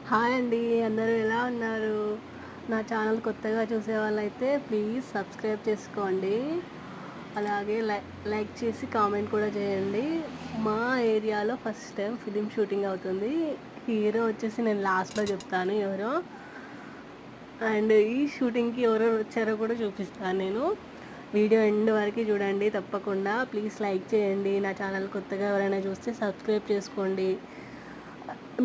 Hi అండి, అందరూ ఎలా ఉన్నారు? నా ఛానల్ కొత్తగా చూసే వాళ్ళైతే ప్లీజ్ సబ్స్క్రైబ్ చేసుకోండి. అలాగే లైక్ చేసి కామెంట్ కూడా చేయండి. మా ఏరియాలో ఫస్ట్ టైం ఫిలిం షూటింగ్ అవుతుంది. హీరో వచ్చేసి నేను లాస్ట్లో చెప్తాను ఎవరో. అండ్ ఈ షూటింగ్కి ఎవరెవరు వచ్చారో కూడా చూపిస్తాను నేను. వీడియో ఎండ్ వరకు చూడండి తప్పకుండా. ప్లీజ్ లైక్ చేయండి. నా ఛానల్ కొత్తగా ఎవరైనా చూస్తే సబ్స్క్రైబ్ చేసుకోండి.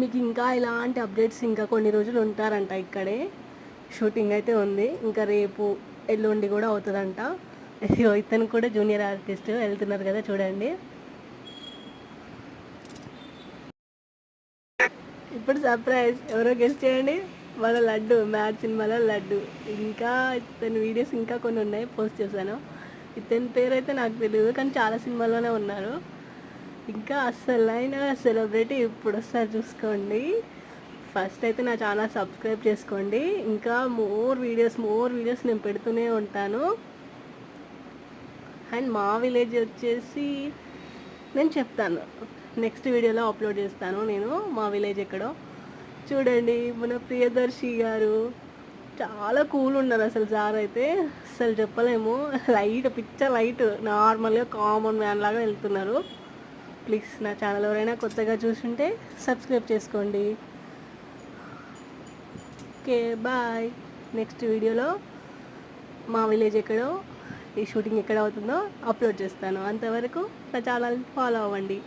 మీకు ఇంకా ఇలాంటి అప్డేట్స్ ఇంకా కొన్ని రోజులు ఉంటారంట. ఇక్కడే షూటింగ్ అయితే ఉంది, ఇంకా రేపు ఎల్లుండి కూడా అవుతుందంట. ఇతను కూడా జూనియర్ ఆర్టిస్ట్ వెళ్తున్నారు కదా, చూడండి. ఇప్పుడు సర్ప్రైజ్, ఎవరో గెస్ట్ చేయండి. వాళ్ళ లడ్డు, మ్యాడ్ సినిమాలో లడ్డు. ఇంకా ఇతని వీడియోస్ ఇంకా కొన్ని ఉన్నాయి, పోస్ట్ చేశాను. ఇతని పేరు అయితే నాకు తెలియదు, కానీ చాలా సినిమాల్లోనే ఉన్నారు. ఇంకా అసలైన సెలబ్రిటీ ఇప్పుడు వస్తారు, చూసుకోండి. ఫస్ట్ అయితే నా ఛానల్ సబ్స్క్రైబ్ చేసుకోండి. ఇంకా మోర్ వీడియోస్ నేను పెడుతూనే ఉంటాను. అండ్ మా విలేజ్ వచ్చేసి నేను చెప్తాను, నెక్స్ట్ వీడియోలో అప్లోడ్ చేస్తాను నేను. మా విలేజ్ ఎక్కడో చూడండి. మన ప్రియదర్శి గారు చాలా కూల్ ఉన్నారు అసలు. సార్ అయితే అసలు చెప్పలేము. పిక్చర్ లైట్, నార్మల్గా కామన్ మ్యాన్ లాగా వెళ్తున్నారు. ప్లీజ్ నా ఛానల్ ఎవరైనా కొత్తగా చూసుంటే సబ్స్క్రైబ్ చేసుకోండి. Okay, bye. నెక్స్ట్ వీడియోలో మా విలేజ్ ఎక్కడో, ఈ షూటింగ్ ఎక్కడ అవుతుందో అప్లోడ్ చేస్తాను. అంతవరకు నా ఛానల్ ఫాలో అవ్వండి.